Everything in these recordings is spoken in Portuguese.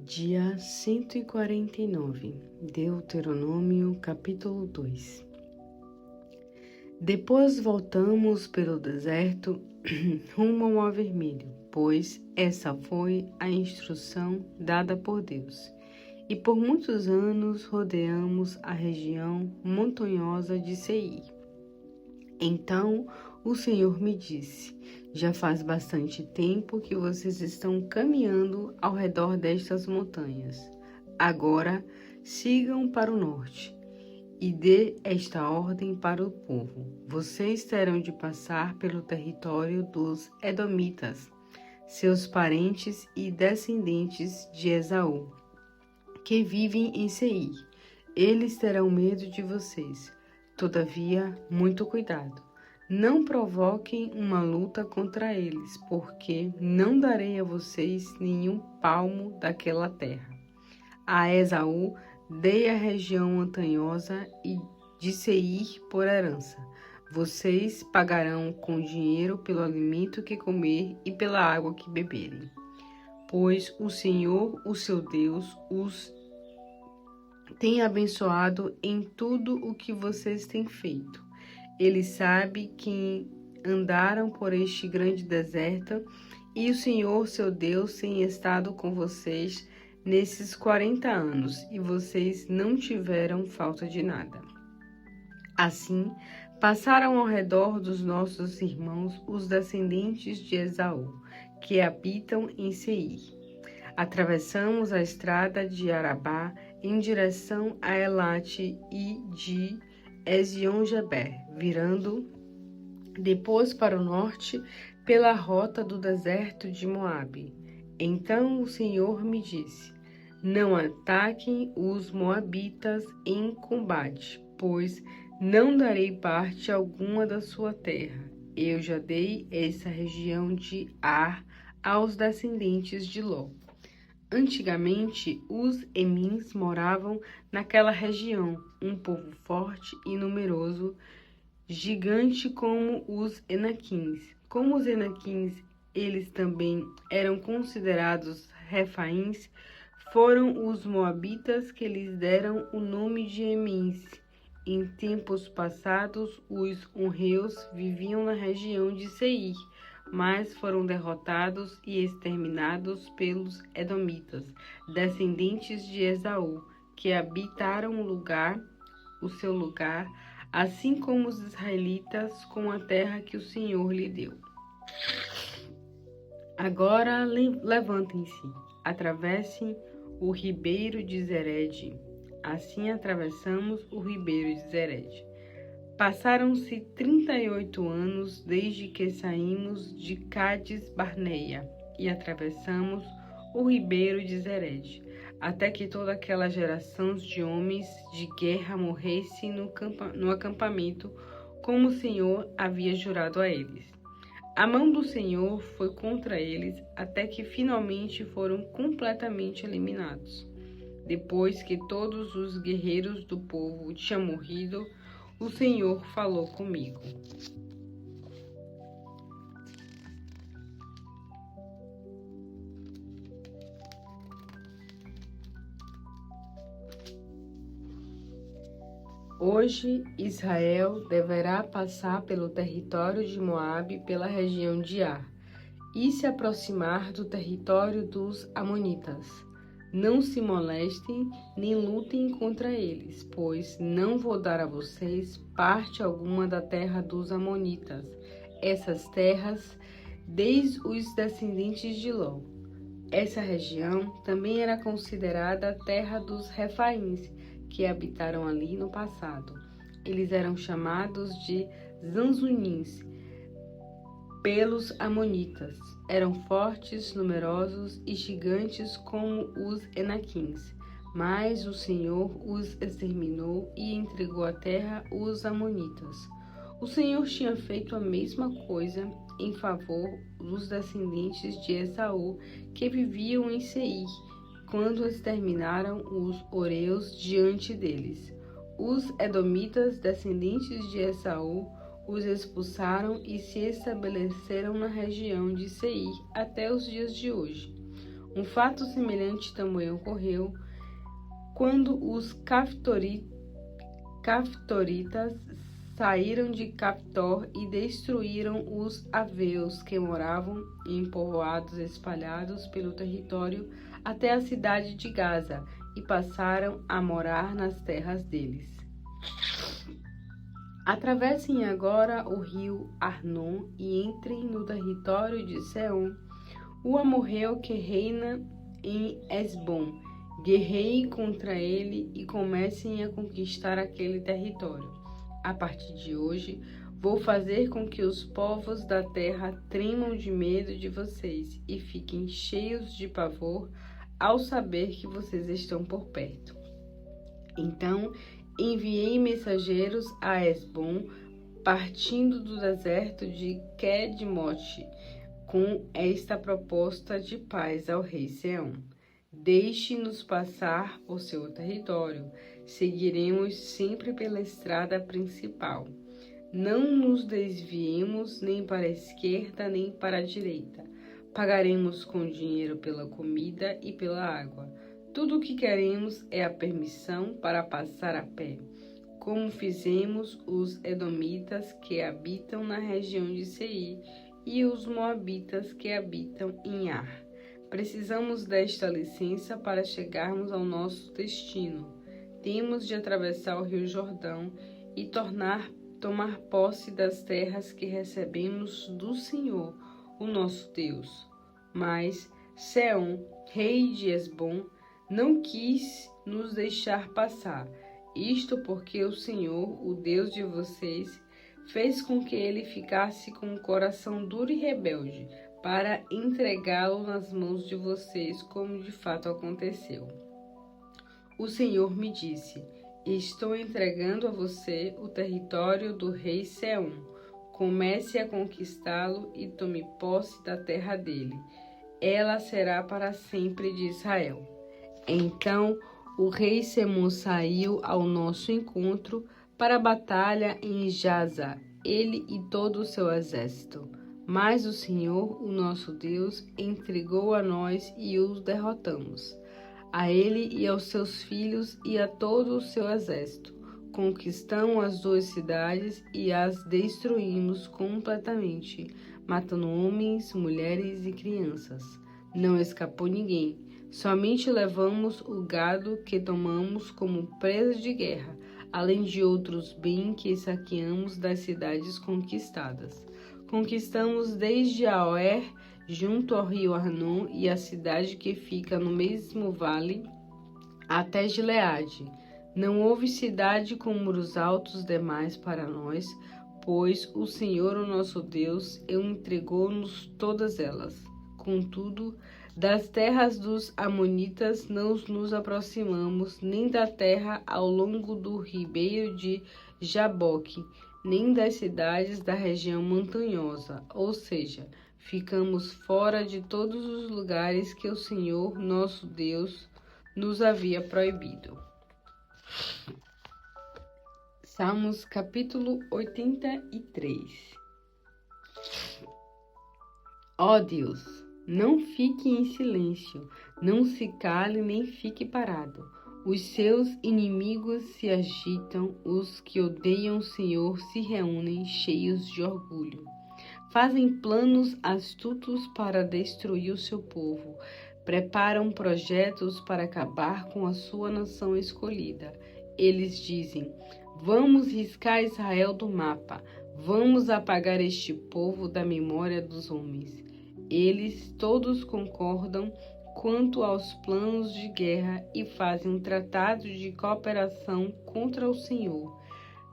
Dia 149, Deuteronômio, capítulo 2. Depois voltamos pelo deserto rumo ao Mar Vermelho, pois essa foi a instrução dada por Deus. E por muitos anos rodeamos a região montanhosa de Seir. Então o Senhor me disse: já faz bastante tempo que vocês estão caminhando ao redor destas montanhas. Agora sigam para o norte e dê esta ordem para o povo: vocês terão de passar pelo território dos Edomitas, seus parentes e descendentes de Esaú, que vivem em Seir. Eles terão medo de vocês. Todavia, muito cuidado. Não provoquem uma luta contra eles, porque não darei a vocês nenhum palmo daquela terra. A Esaú dei a região montanhosa e de Seir por herança. Vocês pagarão com dinheiro pelo alimento que comer e pela água que beberem. Pois o Senhor, o seu Deus, os tem abençoado em tudo o que vocês têm feito. Ele sabe que andaram por este grande deserto e o Senhor, seu Deus, tem estado com vocês nesses 40 anos e vocês não tiveram falta de nada. Assim, passaram ao redor dos nossos irmãos, os descendentes de Esaú, que habitam em Seir. Atravessamos a estrada de Arabá em direção a Elate e de Ezion-Geber, virando depois para o norte pela rota do deserto de Moabe. Então o Senhor me disse: não ataquem os moabitas em combate, pois não darei parte alguma da sua terra. Eu já dei essa região de Ar aos descendentes de Ló. Antigamente, os Emins moravam naquela região, um povo forte e numeroso, gigante como os Enaquins. Como os Enaquins, eles também eram considerados refaíns, foram os moabitas que lhes deram o nome de Emins. Em tempos passados, os honreus viviam na região de Seir, mas foram derrotados e exterminados pelos Edomitas, descendentes de Esaú, que habitaram o seu lugar, assim como os israelitas, com a terra que o Senhor lhe deu. Agora levantem-se, atravessem o ribeiro de Zered. Assim atravessamos o ribeiro de Zered. Passaram-se 38 anos desde que saímos de Cádiz Barneia e atravessamos o ribeiro de Zered, até que toda aquela geração de homens de guerra morresse no acampamento, como o Senhor havia jurado a eles. A mão do Senhor foi contra eles até que finalmente foram completamente eliminados. Depois que todos os guerreiros do povo tinham morrido, o Senhor falou comigo. Hoje, Israel deverá passar pelo território de Moabe, pela região de Ar, e se aproximar do território dos Amonitas. Não se molestem nem lutem contra eles, pois não vou dar a vocês parte alguma da terra dos Amonitas. Essas terras, desde os descendentes de Ló. Essa região também era considerada a terra dos Refaíns, que habitaram ali no passado. Eles eram chamados de Zanzunins pelos Amonitas. Eram fortes, numerosos e gigantes como os Enaquins, mas o Senhor os exterminou e entregou a terra aos Amonitas. O Senhor tinha feito a mesma coisa em favor dos descendentes de Esaú que viviam em Seir, quando exterminaram os horeus diante deles. Os Edomitas, descendentes de Esaú, os expulsaram e se estabeleceram na região de Seir até os dias de hoje. Um fato semelhante também ocorreu quando os Caftoritas saíram de Caftor e destruíram os aveus que moravam em povoados espalhados pelo território até a cidade de Gaza e passaram a morar nas terras deles. Atravessem agora o rio Arnon e entrem no território de Seom, o amorreu que reina em Hesbom. Guerreiem contra ele e comecem a conquistar aquele território. A partir de hoje, vou fazer com que os povos da terra tremam de medo de vocês e fiquem cheios de pavor ao saber que vocês estão por perto. Então, enviei mensageiros a Hesbom, partindo do deserto de Quedmote, com esta proposta de paz ao rei Seom: deixe-nos passar por seu território, seguiremos sempre pela estrada principal. Não nos desviemos nem para a esquerda nem para a direita. Pagaremos com dinheiro pela comida e pela água. Tudo o que queremos é a permissão para passar a pé, como fizemos os edomitas que habitam na região de Seir e os moabitas que habitam em Ar. Precisamos desta licença para chegarmos ao nosso destino. Temos de atravessar o rio Jordão e tomar posse das terras que recebemos do Senhor, o nosso Deus. Mas Seom, rei de Hesbom, não quis nos deixar passar. Isto porque o Senhor, o Deus de vocês, fez com que ele ficasse com o coração duro e rebelde, para entregá-lo nas mãos de vocês, como de fato aconteceu. O Senhor me disse: estou entregando a você o território do rei Seom. Comece a conquistá-lo e tome posse da terra dele. Ela será para sempre de Israel. Então o rei Seom saiu ao nosso encontro para a batalha em Jaza, ele e todo o seu exército. Mas o Senhor, o nosso Deus, entregou a nós e os derrotamos, a ele e aos seus filhos e a todo o seu exército. Conquistamos as 2 cidades e as destruímos completamente, matando homens, mulheres e crianças. Não escapou ninguém, somente levamos o gado que tomamos como presa de guerra, além de outros bens que saqueamos das cidades conquistadas. Conquistamos desde Aroer, junto ao rio Arnon, e a cidade que fica no mesmo vale, até Gileade. Não houve cidade com muros altos demais para nós, pois o Senhor, o nosso Deus, entregou-nos todas elas. Contudo, das terras dos amonitas não nos aproximamos, nem da terra ao longo do ribeiro de Jaboque, nem das cidades da região montanhosa, ou seja, ficamos fora de todos os lugares que o Senhor, nosso Deus, nos havia proibido. Salmos capítulo 83. Ó Deus, não fique em silêncio, não se cale nem fique parado. Os seus inimigos se agitam, os que odeiam o Senhor se reúnem cheios de orgulho. Fazem planos astutos para destruir o seu povo, preparam projetos para acabar com a sua nação escolhida. Eles dizem: vamos riscar Israel do mapa, vamos apagar este povo da memória dos homens. Eles todos concordam quanto aos planos de guerra e fazem um tratado de cooperação contra o Senhor.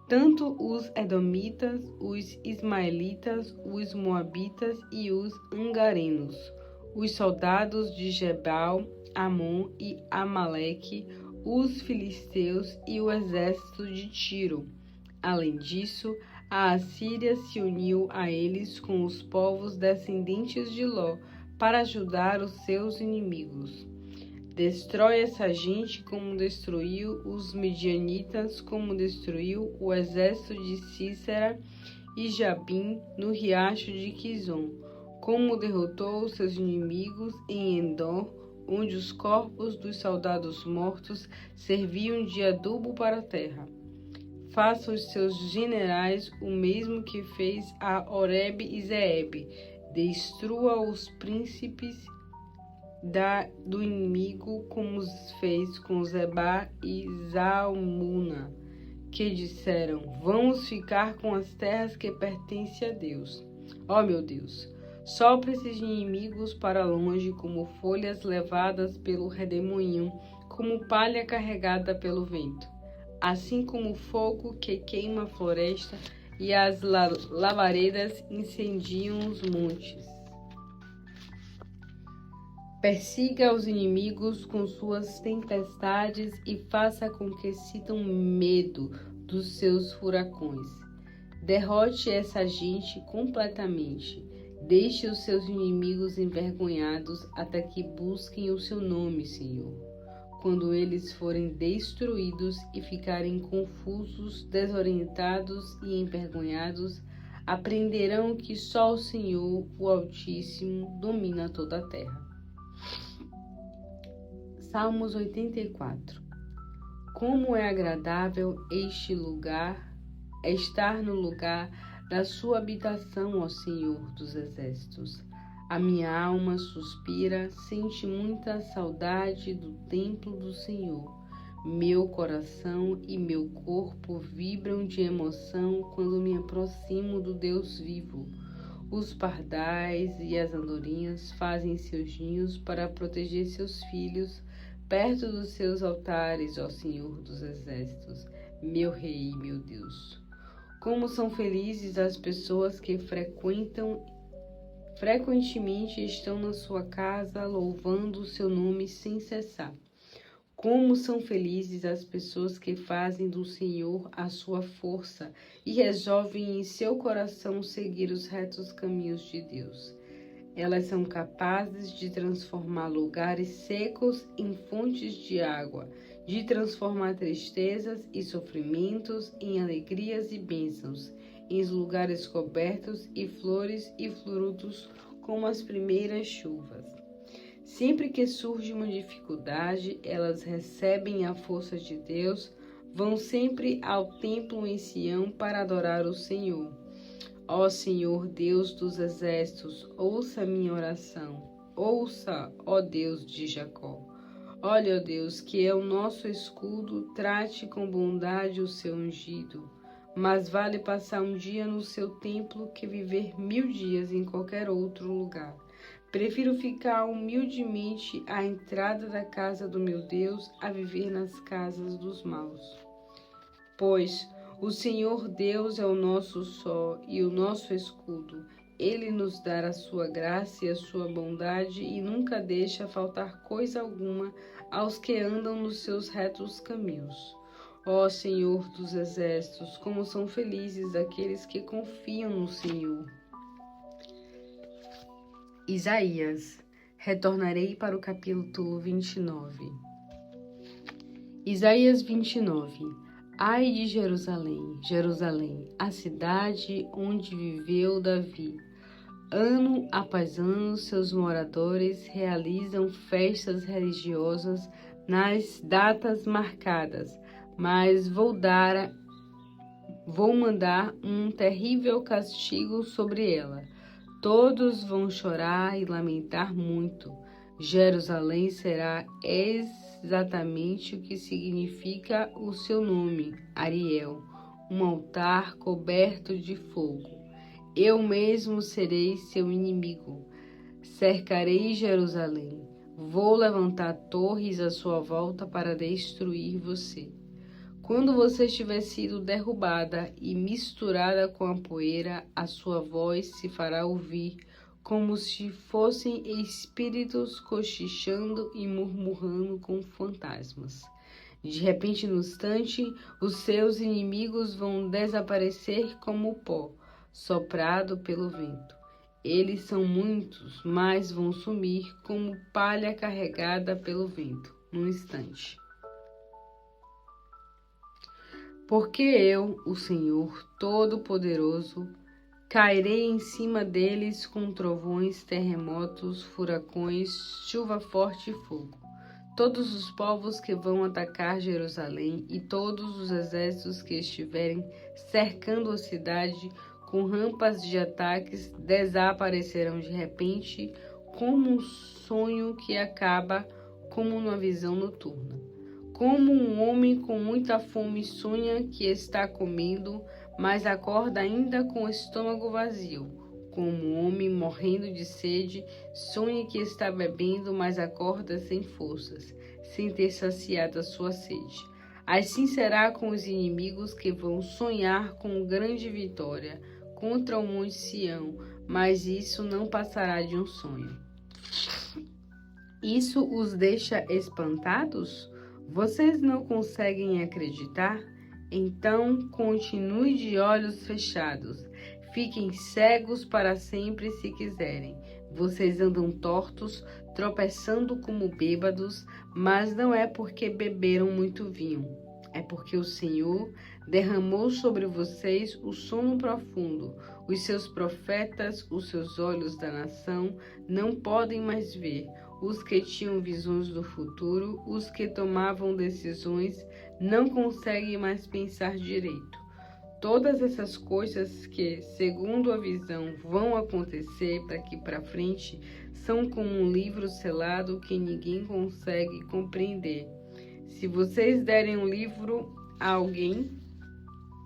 Tanto os edomitas, os ismaelitas, os moabitas e os angarenos, os soldados de Gebal, Amon e Amaleque, os filisteus e o exército de Tiro. Além disso, a Assíria se uniu a eles com os povos descendentes de Ló para ajudar os seus inimigos. Destrói essa gente como destruiu os medianitas, como destruiu o exército de Sísera e Jabim no riacho de Quizon, como derrotou seus inimigos em Endor, onde os corpos dos soldados mortos serviam de adubo para a terra. Faça aos seus generais o mesmo que fez a Oreb e Zeeb. Destrua os príncipes do inimigo, como fez com Zebá e Zalmuna, que disseram: vamos ficar com as terras que pertencem a Deus. Ó meu Deus, sopra esses inimigos para longe como folhas levadas pelo redemoinho, como palha carregada pelo vento, assim como o fogo que queima a floresta e as lavaredas incendiam os montes. Persiga os inimigos com suas tempestades e faça com que sintam medo dos seus furacões. Derrote essa gente completamente. Deixe os seus inimigos envergonhados até que busquem o seu nome, Senhor. Quando eles forem destruídos e ficarem confusos, desorientados e envergonhados, aprenderão que só o Senhor, o Altíssimo, domina toda a terra. Salmos 84. Como é agradável estar no lugar da sua habitação, ó Senhor dos exércitos. A minha alma suspira, sente muita saudade do templo do Senhor. Meu coração e meu corpo vibram de emoção quando me aproximo do Deus vivo. Os pardais e as andorinhas fazem seus ninhos para proteger seus filhos perto dos seus altares, ó Senhor dos exércitos, meu Rei e meu Deus. Como são felizes as pessoas que frequentemente estão na sua casa louvando o seu nome sem cessar. Como são felizes as pessoas que fazem do Senhor a sua força e resolvem em seu coração seguir os retos caminhos de Deus. Elas são capazes de transformar lugares secos em fontes de água, de transformar tristezas e sofrimentos em alegrias e bênçãos, em lugares cobertos e flores e frutos como as primeiras chuvas. Sempre que surge uma dificuldade, elas recebem a força de Deus, vão sempre ao templo em Sião para adorar o Senhor. Ó Senhor, Deus dos exércitos, ouça a minha oração. Ouça, ó Deus de Jacó. Olha, ó Deus, que é o nosso escudo, trate com bondade o seu ungido. Mas vale passar um dia no seu templo que viver 1000 dias em qualquer outro lugar. Prefiro ficar humildemente à entrada da casa do meu Deus a viver nas casas dos maus. Pois o Senhor Deus é o nosso só e o nosso escudo. Ele nos dá a sua graça e a sua bondade e nunca deixa faltar coisa alguma aos que andam nos seus retos caminhos. Ó Senhor dos exércitos, como são felizes aqueles que confiam no Senhor. Isaías. Retornarei para o capítulo 29. Isaías 29. Ai de Jerusalém, Jerusalém, a cidade onde viveu Davi. Ano após ano, seus moradores realizam festas religiosas nas datas marcadas, mas vou mandar um terrível castigo sobre ela. Todos vão chorar e lamentar muito. Jerusalém será exatamente o que significa o seu nome, Ariel, um altar coberto de fogo. Eu mesmo serei seu inimigo. Cercarei Jerusalém. Vou levantar torres à sua volta para destruir você. Quando você tiver sido derrubada e misturada com a poeira, a sua voz se fará ouvir, como se fossem espíritos cochichando e murmurando com fantasmas. De repente, no instante, os seus inimigos vão desaparecer como pó, soprado pelo vento. Eles são muitos, mas vão sumir como palha carregada pelo vento, num instante. Porque eu, o Senhor Todo-Poderoso, Cairei em cima deles com trovões, terremotos, furacões, chuva forte e fogo. Todos os povos que vão atacar Jerusalém e todos os exércitos que estiverem cercando a cidade com rampas de ataques desaparecerão de repente como um sonho que acaba como uma visão noturna. Como um homem com muita fome sonha que está comendo, mas acorda ainda com o estômago vazio. Como um homem morrendo de sede sonha que está bebendo, mas acorda sem forças, sem ter saciado a sua sede. Assim será com os inimigos que vão sonhar com grande vitória contra o monte Sião, mas isso não passará de um sonho. Isso os deixa espantados? Vocês não conseguem acreditar? Então continue de olhos fechados. Fiquem cegos para sempre se quiserem. Vocês andam tortos, tropeçando como bêbados, mas não é porque beberam muito vinho. É porque o Senhor derramou sobre vocês o sono profundo. Os seus profetas, os seus olhos da nação, não podem mais ver. Os que tinham visões do futuro, os que tomavam decisões, não conseguem mais pensar direito. Todas essas coisas que, segundo a visão, vão acontecer daqui para frente, são como um livro selado que ninguém consegue compreender. Se vocês derem um livro a alguém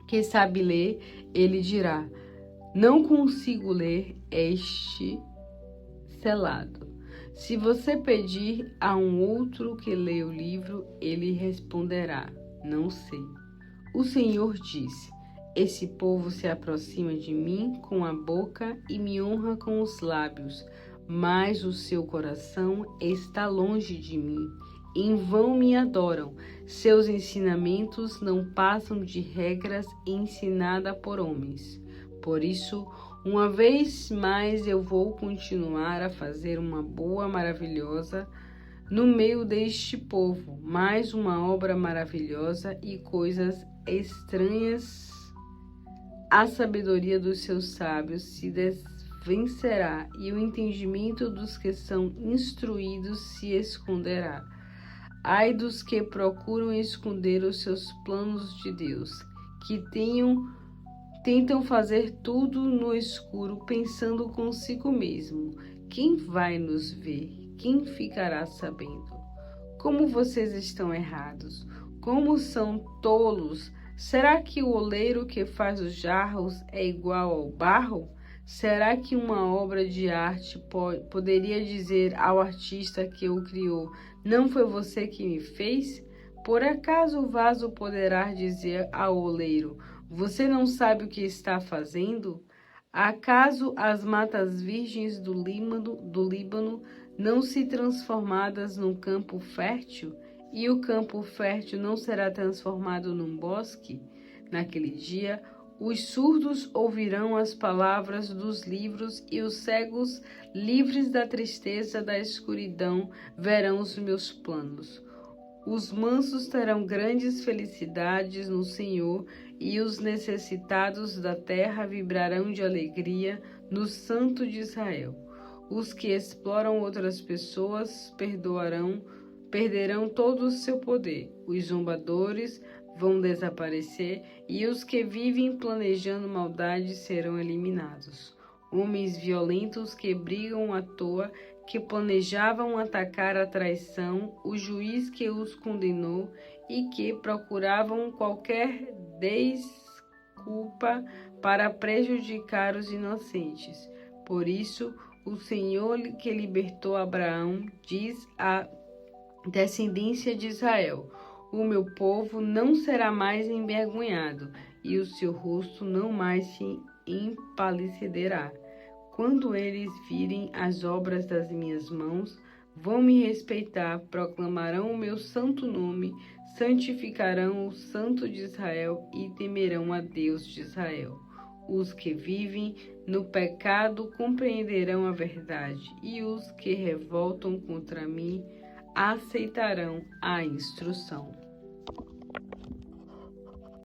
que sabe ler, ele dirá: não consigo ler este selado. Se você pedir a um outro que lê o livro, ele responderá: não sei. O Senhor disse: esse povo se aproxima de mim com a boca e me honra com os lábios, mas o seu coração está longe de mim. Em vão me adoram. Seus ensinamentos não passam de regras ensinadas por homens. Por isso, uma vez mais eu vou continuar a fazer uma boa maravilhosa no meio deste povo, mais uma obra maravilhosa e coisas estranhas. A sabedoria dos seus sábios se desvencerá e o entendimento dos que são instruídos se esconderá. Ai dos que procuram esconder os seus planos de Deus, que tentam fazer tudo no escuro, pensando consigo mesmo: quem vai nos ver? Quem ficará sabendo? Como vocês estão errados! Como são tolos! Será que o oleiro que faz os jarros é igual ao barro? Será que uma obra de arte poderia dizer ao artista que o criou: não foi você que me fez? Por acaso o vaso poderá dizer ao oleiro: você não sabe o que está fazendo? Acaso as matas virgens do Líbano não se transformadas num campo fértil? E o campo fértil não será transformado num bosque? Naquele dia, os surdos ouvirão as palavras dos livros e os cegos, livres da tristeza da escuridão, verão os meus planos. Os mansos terão grandes felicidades no Senhor e os necessitados da terra vibrarão de alegria no Santo de Israel. Os que exploram outras pessoas perderão todo o seu poder. Os zombadores vão desaparecer e os que vivem planejando maldade serão eliminados. Homens violentos que brigam à toa, que planejavam atacar a traição, o juiz que os condenou e que procuravam qualquer desculpa para prejudicar os inocentes. Por isso, o Senhor que libertou Abraão diz à descendência de Israel: o meu povo não será mais envergonhado, e o seu rosto não mais se empalidecerá. Quando eles virem as obras das minhas mãos, vão me respeitar, proclamarão o meu santo nome, santificarão o Santo de Israel e temerão a Deus de Israel. Os que vivem no pecado compreenderão a verdade, e os que revoltam contra mim aceitarão a instrução.